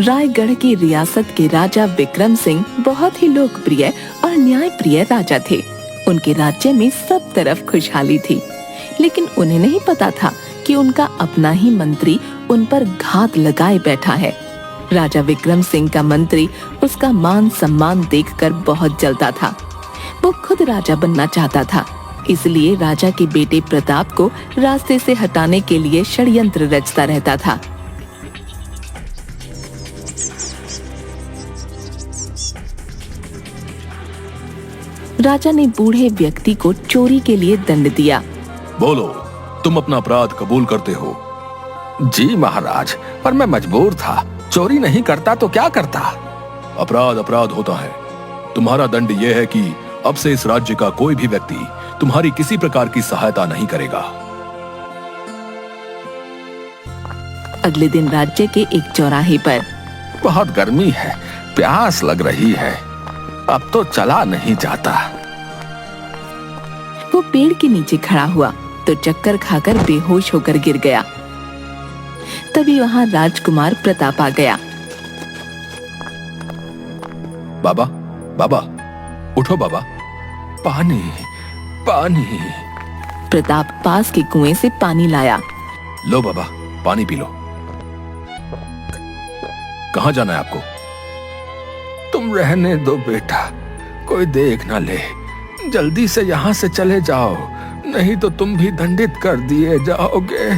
रायगढ़ की रियासत के राजा विक्रम सिंह बहुत ही लोकप्रिय और न्यायप्रिय राजा थे। उनके राज्य में सब तरफ खुशहाली थी, लेकिन उन्हें नहीं पता था कि उनका अपना ही मंत्री उन पर घात लगाए बैठा है। राजा विक्रम सिंह का मंत्री उसका मान सम्मान देखकर बहुत जलता था। वो खुद राजा बनना चाहता था, इसलिए राजा के बेटे प्रताप को रास्ते से हटाने के लिए षड्यंत्र रचता रहता था। राजा ने बूढ़े व्यक्ति को चोरी के लिए दंड दिया। बोलो, तुम अपना अपराध कबूल करते हो? जी महाराज, पर मैं मजबूर था। चोरी नहीं करता तो क्या करता। अपराध अपराध होता है। तुम्हारा दंड यह है कि अब से इस राज्य का कोई भी व्यक्ति तुम्हारी किसी प्रकार की सहायता नहीं करेगा। अगले दिन राज्य के एक चौराहे पर बहुत गर्मी है, प्यास लग रही है, अब तो चला नहीं जाता। वो पेड़ के नीचे खड़ा हुआ तो चक्कर खाकर बेहोश होकर गिर गया। तभी वहाँ राजकुमार प्रताप आ गया। बाबा, बाबा, उठो बाबा। पानी, पानी। प्रताप पास के कुएं से पानी लाया। लो बाबा, पानी पी लो। कहाँ जाना है आपको? तुम रहने दो बेटा, कोई देख ना ले। जल्दी से यहाँ से चले जाओ, नहीं तो तुम भी दंडित कर दिए जाओगे।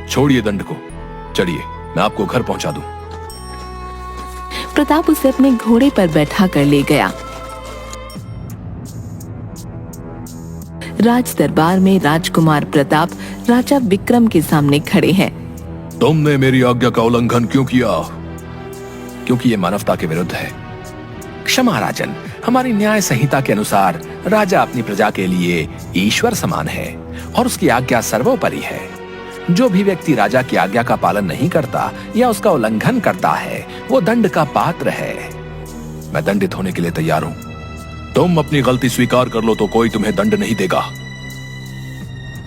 छोड़िए दंड को, चलिए मैं आपको घर पहुंचा दूं। प्रताप उसे अपने घोड़े पर बैठा कर ले गया। राज दरबार में राजकुमार प्रताप राजा विक्रम के सामने खड़े हैं। तुमने मेरी आज्ञा का उल्लंघन क्यों किया? क्योंकि ये मानवता के विरुद्ध है। क्षमा राजन, हमारी न्याय संहिता के अनुसार राजा अपनी प्रजा के लिए ईश्वर समान है और उसकी आज्ञा सर्वोपरि है। जो भी व्यक्ति राजा की आज्ञा का पालन नहीं करता या उसका उल्लंघन करता है, वो दंड का पात्र है। मैं दंडित होने के लिए तैयार हूं। तुम अपनी गलती स्वीकार कर लो तो कोई तुम्हें दंड नहीं देगा।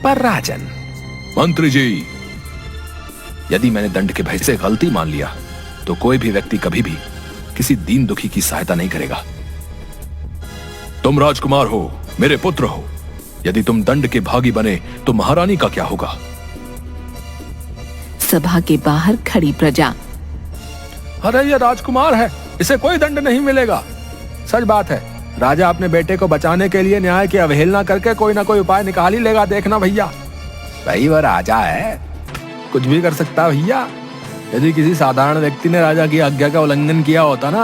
पर राजन। मंत्री जी, यदि मैंने दंड के भय से गलती मान लिया तो कोई भी व्यक्ति कभी भी किसी दीन दुखी की सहायता नहीं करेगा। तुम राजकुमार हो, मेरे पुत्र हो। यदि तुम दंड के भागी बने तो महारानी का क्या होगा? सभा के बाहर खड़ी प्रजा। अरे ये राजकुमार है, इसे कोई दंड नहीं मिलेगा। सच बात है, राजा अपने बेटे को बचाने के लिए न्याय की अवहेलना करके कोई ना कोई उपाय निकाल ही लेगा। देखना भैया, भाई वो राजा है, कुछ भी कर सकता है भैया। यदि किसी साधारण व्यक्ति ने राजा की आज्ञा का उल्लंघन किया होता ना,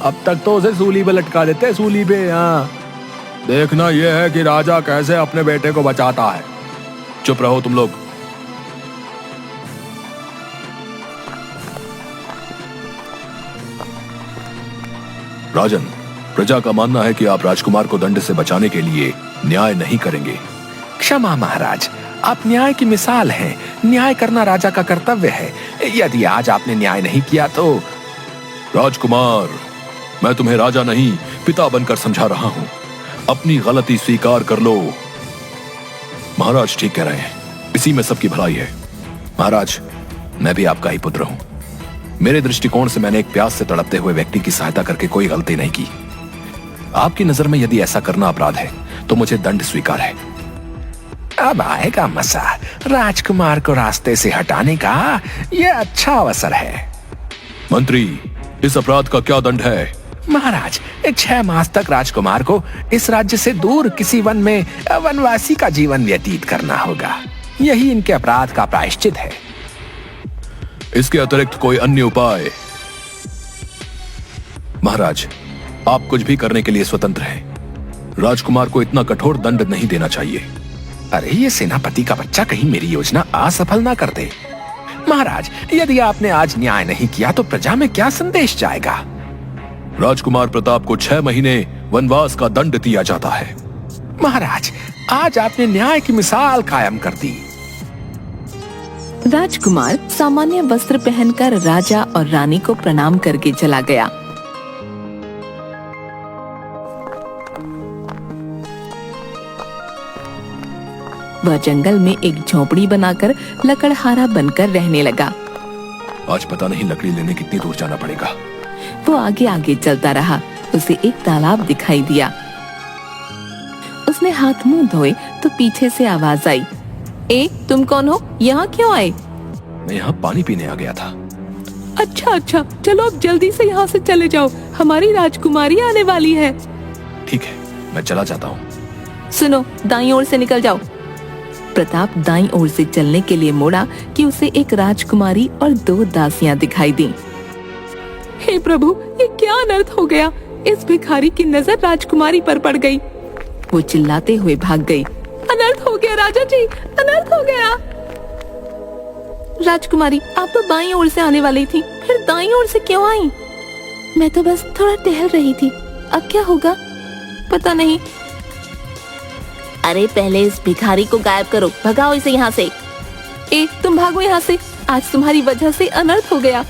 अब तक तो उसे सूली पे लटका देते, सूली पे। हाँ, देखना यह है कि राजा कैसे अपने बेटे को बचाता है। चुप रहो तुम लोग। राजन, प्रजा का मानना है कि आप राजकुमार को दंड से बचाने के लिए न्याय नहीं करेंगे। क्षमा महाराज, आप न्याय की मिसाल हैं। न्याय करना राजा का कर्तव्य है। यदि आज आपने न्याय नहीं किया तो। राजकुमार, मैं तुम्हें राजा नहीं पिता बनकर समझा रहा हूं। अपनी गलती स्वीकार कर लो। महाराज ठीक कह रहे हैं, इसी में सबकी भलाई है। महाराज, मैं भी आपका ही पुत्र हूं। मेरे दृष्टिकोण से मैंने एक प्यास से तड़पते हुए व्यक्ति की सहायता करके कोई गलती नहीं की। आपकी नजर में यदि ऐसा करना अपराध है तो मुझे दंड स्वीकार है। अब आएगा मसा राजकुमार को रास्ते से हटाने का। यह अच्छा अवसर है। मंत्री, इस अपराध का क्या दंड है? महाराज, 6 मास तक राजकुमार को इस राज्य से दूर किसी वन में वनवासी का जीवन व्यतीत करना होगा। यही इनके अपराध का प्रायश्चित है। इसके अतिरिक्त कोई अन्य उपाय? महाराज, आप कुछ भी करने के लिए स्वतंत्र हैं। राजकुमार को इतना कठोर दंड नहीं देना चाहिए। अरे ये सेनापति का बच्चा कहीं मेरी योजना असफल ना कर दे। महाराज, यदि आपने आज न्याय नहीं किया तो प्रजा में क्या संदेश जाएगा? राजकुमार प्रताप को 6 महीने वनवास का दंड दिया जाता है। महाराज, आज आपने न्याय की मिसाल कायम कर दी। राजकुमार सामान्य वस्त्र पहनकर राजा और रानी को प्रणाम करके चला गया। वह जंगल में एक झोपड़ी बनाकर लकड़हारा बनकर रहने लगा। आज पता नहीं लकड़ी लेने कितनी दूर जाना पड़ेगा। वो आगे आगे चलता रहा। उसे एक तालाब दिखाई दिया। उसने हाथ मुंह धोए तो पीछे से आवाज आई, ए तुम कौन हो, यहाँ क्यों आए? मैं यहाँ पानी पीने आ गया था। अच्छा अच्छा, चलो अब जल्दी से यहाँ से चले जाओ, हमारी राजकुमारी आने वाली है। ठीक है, मैं चला जाता हूँ। सुनो, दाईं ओर से निकल जाओ। प्रताप दाईं ओर से चलने के लिए मुड़ा कि उसे एक राजकुमारी और 2 दासियां दिखाई दी। हे प्रभु, ये क्या अनर्थ हो गया? इस भिखारी की नजर राजकुमारी पर पड़ गई। वो चिल्लाते हुए भाग गई। अनर्थ हो गया राजा जी, अनर्थ हो गया। राजकुमारी, आप तो बाईं ओर से आने वाली थी, फिर दाईं ओर से क्यों आई? मैं तो बस थोड़ा टहल रही थी, अब क्या होगा पता नहीं। अरे पहले इस भिखारी को गायब करो, भगाओ इसे यहाँ से। ए तुम भागो यहाँ से, आज तुम्हारी वजह से अनर्थ हो गया।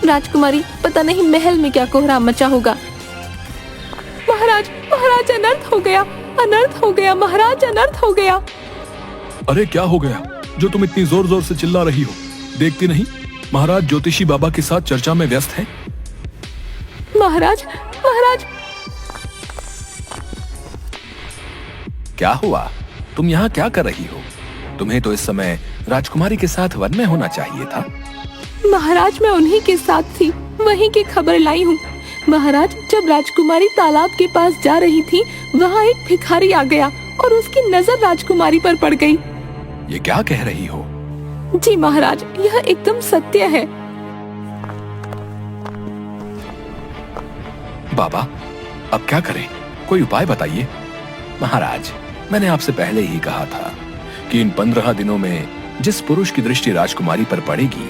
राजकुमारी, पता नहीं महल में क्या कोहराम मचा होगा। महाराज, महाराज अनर्थ हो गया, अनर्थ हो गया, महाराज अनर्थ हो गया। अरे क्या हो गया जो तुम इतनी जोर जोर से चिल्ला रही हो? देखती नहीं महाराज ज्योतिषी बाबा के साथ चर्चा में व्यस्त हैं। महाराज, महाराज। क्या हुआ? तुम यहाँ क्या कर रही हो? तुम्हें तो इस समय राजकुमारी के साथ वन में होना चाहिए था। महाराज, मैं उन्हीं के साथ थी, वहीं की खबर लाई हूँ। महाराज, जब राजकुमारी तालाब के पास जा रही थी, वहाँ एक भिखारी आ गया और उसकी नजर राजकुमारी पर पड़ गई। ये क्या कह रही हो? जी महाराज, यह एकदम सत्य है। बाबा, अब क्या करें? कोई उपाय बताइए। महाराज, मैंने आपसे पहले ही कहा था कि इन 15 दिनों में जिस पुरुष की दृष्टि राजकुमारी पर पड़ेगी,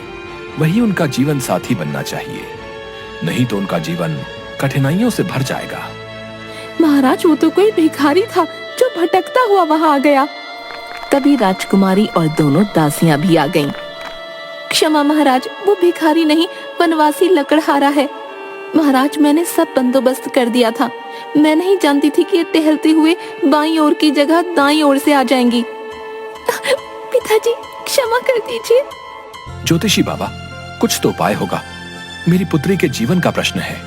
वही उनका जीवन साथी बनना चाहिए, नहीं तो उनका जीवन कठिनाइयों से भर जाएगा। महाराज, वो तो कोई भिखारी था जो भटकता हुआ वहाँ आ गया। तभी राजकुमारी और दोनों दासियां भी आ गईं। क्षमा महाराज, वो भिखारी नहीं, वनवासी लकड़हारा है। महाराज, मैंने सब बंदोबस्त कर दिया था। मैं नहीं जानती थी कि ये टहलते हुए बाईं ओर की जगह दाईं ओर से आ जाएंगी। पिताजी, क्षमा कर दीजिए। ज्योतिषी बाबा, कुछ तो उपाय होगा, मेरी पुत्री के जीवन का प्रश्न है।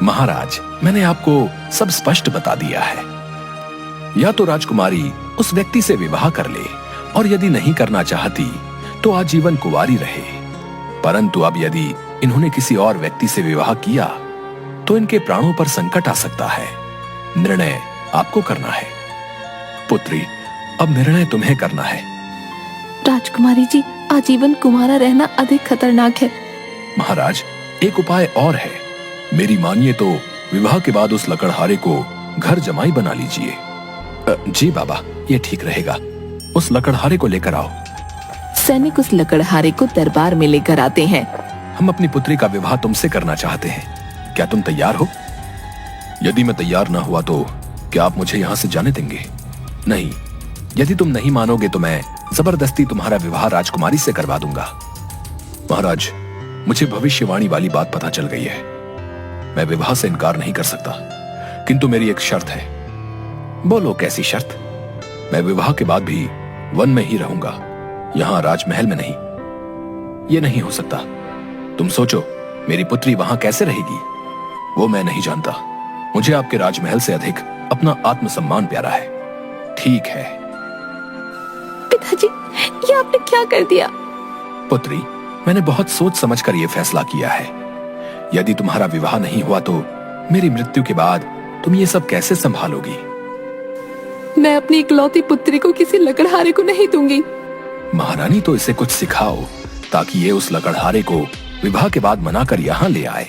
महाराज, मैंने आपको सब स्पष्ट बता दिया है। या तो राजकुमारी उस व्यक्ति से विवाह कर ले, और यदि नहीं करना चाहती तो आजीवन कुंवारी रहे। परंतु अब यदि इन्होंने किसी और व्यक्ति से विवाह किया तो इनके प्राणों पर संकट आ सकता है। निर्णय आपको करना है। पुत्री, अब निर्णय तुम्हें करना है। राजकुमारी जी, आजीवन कुंवारा रहना अधिक खतरनाक है। महाराज, एक उपाय और है। मेरी मानिए तो विवाह के बाद उस लकड़हारे को घर जमाई बना लीजिए। जी बाबा, ये ठीक रहेगा। उस लकड़हारे को लेकर आओ। सैनिक उस लकड़हारे को दरबार में लेकर आते हैं। हम अपनी पुत्री का विवाह तुमसे करना चाहते हैं, क्या तुम तैयार हो? यदि मैं तैयार ना हुआ तो क्या आप मुझे यहाँ से जाने देंगे? नहीं, यदि तुम नहीं मानोगे तो मैं जबरदस्ती तुम्हारा विवाह राजकुमारी से करवा दूंगा। महाराज, मुझे भविष्यवाणी वाली बात पता चल गई है। मैं विवाह से इनकार नहीं कर सकता, किंतु मेरी एक शर्त है। बोलो, कैसी शर्त? मैं विवाह के बाद भी वन में ही रहूंगा, यहाँ राजमहल में नहीं। ये नहीं हो सकता। तुम सोचो, मेरी पुत्री वहां कैसे रहेगी? वो मैं नहीं जानता। मुझे आपके राजमहल से अधिक अपना आत्मसम्मान प्यारा है। ठीक है। पिताजी, ये आपने क्या कर दिया? पुत्री, मैंने बहुत सोच समझकर यह फैसला किया है। यदि तुम्हारा विवाह नहीं हुआ तो मेरी मृत्यु के बाद तुम ये सब कैसे संभालोगी? मैं अपनी इकलौती पुत्री को किसी लकड़हारे को नहीं दूंगी। महारानी, तो इसे कुछ सिखाओ ताकि ये उस लकड़हारे को विवाह के बाद मनाकर यहाँ ले आए।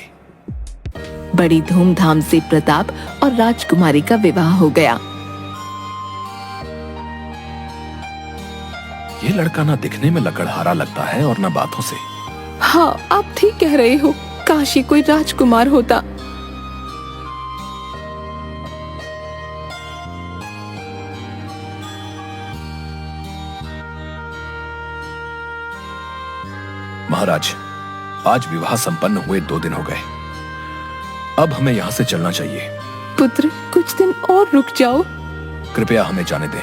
बड़ी धूमधाम से प्रताप और राजकुमारी का विवाह हो गया। ये लड़का ना दिखने में लकड़हारा लगता है और ना बातों से। हाँ, आप ठीक कह रहे हो। काश ये कोई राजकुमार होता। महाराज, आज विवाह संपन्न हुए 2 दिन हो गए। अब हमें यहाँ से चलना चाहिए। पुत्र, कुछ दिन और रुक जाओ। कृपया हमें जाने दें।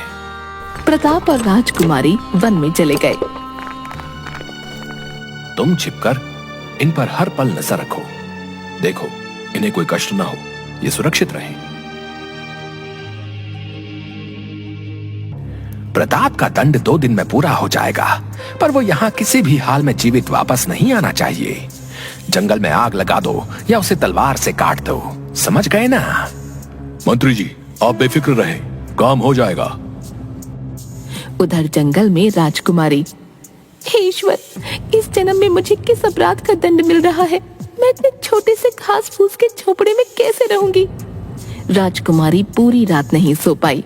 प्रताप और राजकुमारी वन में चले गए। तुम छिपकर इन पर हर पल नजर रखो। देखो इन्हें कोई कष्ट ना हो, ये सुरक्षित रहें। प्रताप का दंड 2 दिन में पूरा हो जाएगा, पर वो यहाँ किसी भी हाल में जीवित वापस नहीं आना चाहिए। जंगल में आग लगा दो या उसे तलवार से काट दो, समझ गए ना? मंत्री जी आप बेफिक्र रहे, काम हो जाएगा। उधर जंगल में राजकुमारी, हे ईश्वर, इस जन्म में मुझे किस अपराध का दंड मिल रहा है? मैं इतने छोटे से घास फूस के झोपड़े में कैसे रहूंगी? राजकुमारी पूरी रात नहीं सो पाई।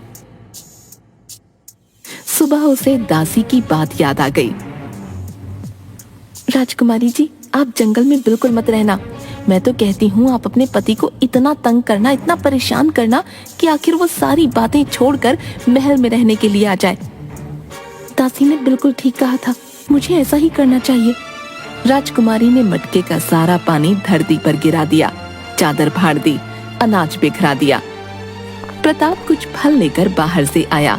सुबह उसे दासी की बात याद आ गई। राजकुमारी जी, आप जंगल में बिल्कुल मत रहना। मैं तो कहती हूँ आप अपने पति को इतना तंग करना, इतना परेशान करना कि आखिर वो सारी बातें छोड़कर महल में रहने के लिए आ जाए। दासी ने बिल्कुल ठीक कहा था, मुझे ऐसा ही करना चाहिए। राजकुमारी ने मटके का सारा पानी धरती पर गिरा दिया, चादर फाड़ दी, अनाज बिखरा दिया। प्रताप कुछ फल लेकर बाहर से आया।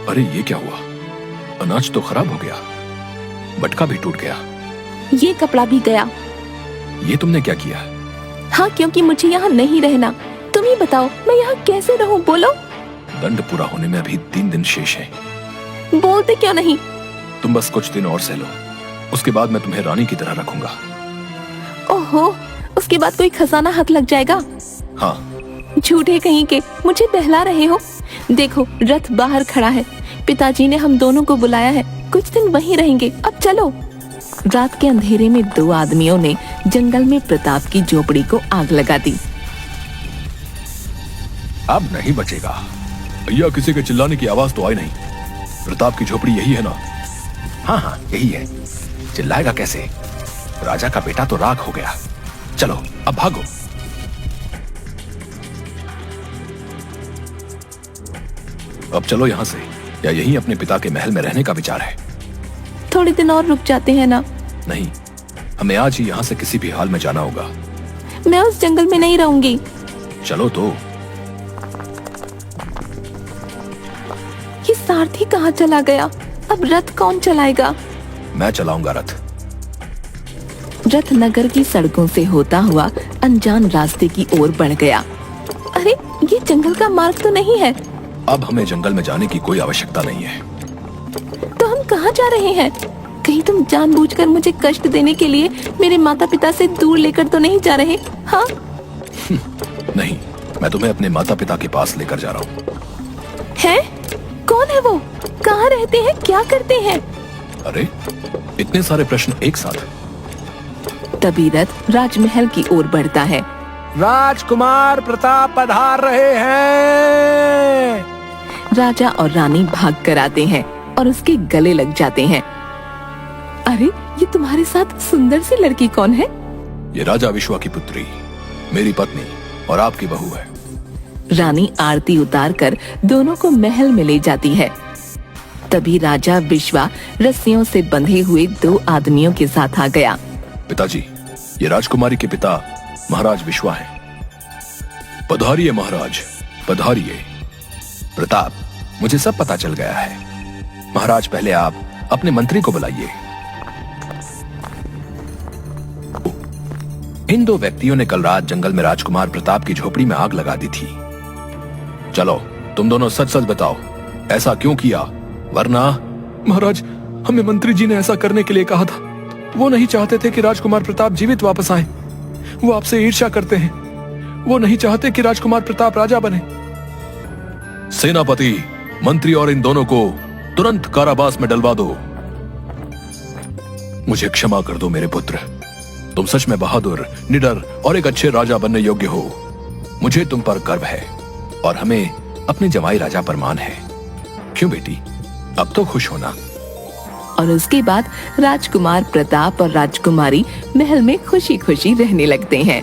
अरे ये क्या हुआ? अनाज तो खराब हो गया, मटका भी टूट गया, ये कपड़ा भी गया। ये तुमने क्या किया? हाँ, क्योंकि मुझे यहाँ नहीं रहना। तुम ही बताओ मैं यहाँ कैसे रहूँ, बोलो। दंड पूरा होने में अभी 3 दिन शेष है। बोलते क्यों नहीं? तुम बस कुछ दिन और सह लो, उसके बाद मैं तुम्हें रानी की तरह रखूंगा। ओहो, उसके बाद कोई खजाना हाथ लग जाएगा? हाँ। झूठे कहीं के, मुझे बहला रहे हो। देखो रथ बाहर खड़ा है, पिताजी ने हम दोनों को बुलाया है, कुछ दिन वहीं रहेंगे, अब चलो। रात के अंधेरे में 2 आदमियों ने जंगल में प्रताप की झोपड़ी को आग लगा दी। अब नहीं बचेगा। भैया किसी के चिल्लाने की आवाज तो आई नहीं। प्रताप की झोपड़ी यही है ना? हाँ हाँ यही है। चिल्लाएगा कैसे? राजा का बेटा तो राख हो गया। चलो अब भागो। अब चलो यहाँ से, या यहीं अपने पिता के महल में रहने का विचार है? थोड़े दिन और रुक जाते हैं ना? नहीं, हमें आज ही यहाँ से किसी भी हाल में जाना होगा। मैं उस जंगल में नहीं रहूंगी। चलो तो। ये सारथी कहाँ चला गया? अब रथ कौन चलाएगा? मैं चलाऊंगा रथ। रथ नगर की सड़कों से होता हुआ अनजान रास्ते की ओर बढ़ गया। अरे ये जंगल का मार्ग तो नहीं है। अब हमें जंगल में जाने की कोई आवश्यकता नहीं है। तो हम कहाँ जा रहे हैं? कहीं तुम जानबूझकर मुझे कष्ट देने के लिए मेरे माता पिता से दूर लेकर तो नहीं जा रहे? हाँ? नहीं, मैं तुम्हें अपने माता पिता के पास लेकर जा रहा हूँ। है? कौन है वो? कहाँ रहते हैं? क्या करते हैं? अरे इतने सारे प्रश्न एक साथ। तभी रथ राजमहल की ओर बढ़ता है। राजकुमार प्रताप पधार रहे हैं। राजा और रानी भाग कर आते हैं और उसके गले लग जाते हैं। अरे ये तुम्हारे साथ सुंदर सी लड़की कौन है? ये राजा विश्वा की पुत्री, मेरी पत्नी और आपकी बहू है। रानी आरती उतारकर दोनों को महल में ले जाती है। तभी राजा विश्वा रस्सियों से बंधे हुए 2 आदमियों के साथ आ गया। पिताजी, ये राजकुमारी के पिता महाराज विश्वा हैं। पधारिए महाराज, पधारिए। प्रताप, मुझे सब पता चल गया है। महाराज पहले आप अपने मंत्री को बुलाइए। इन 2 व्यक्तियों ने कल रात जंगल में राजकुमार प्रताप की झोपड़ी में आग लगा दी थी। चलो तुम दोनों सच सच बताओ, ऐसा क्यों किया? वरना महाराज, हमें मंत्री जी ने ऐसा करने के लिए कहा था। वो नहीं चाहते थे कि राजकुमार प्रताप जीवित वापस आए। वो आपसे ईर्ष्या करते हैं। वो नहीं चाहते कि राजकुमार प्रताप राजा बने। सेनापति, मंत्री और इन दोनों को तुरंत कारावास में डलवा दो। मुझे क्षमा कर दो मेरे पुत्र, तुम सच में बहादुर, निडर और एक अच्छे राजा बनने योग्य हो। मुझे तुम पर गर्व है और हमें अपने जमाई राजा पर मान है। क्यों बेटी, अब तो खुश होना। और उसके बाद राजकुमार प्रताप और राजकुमारी महल में खुशी खुशी रहने लगते हैं।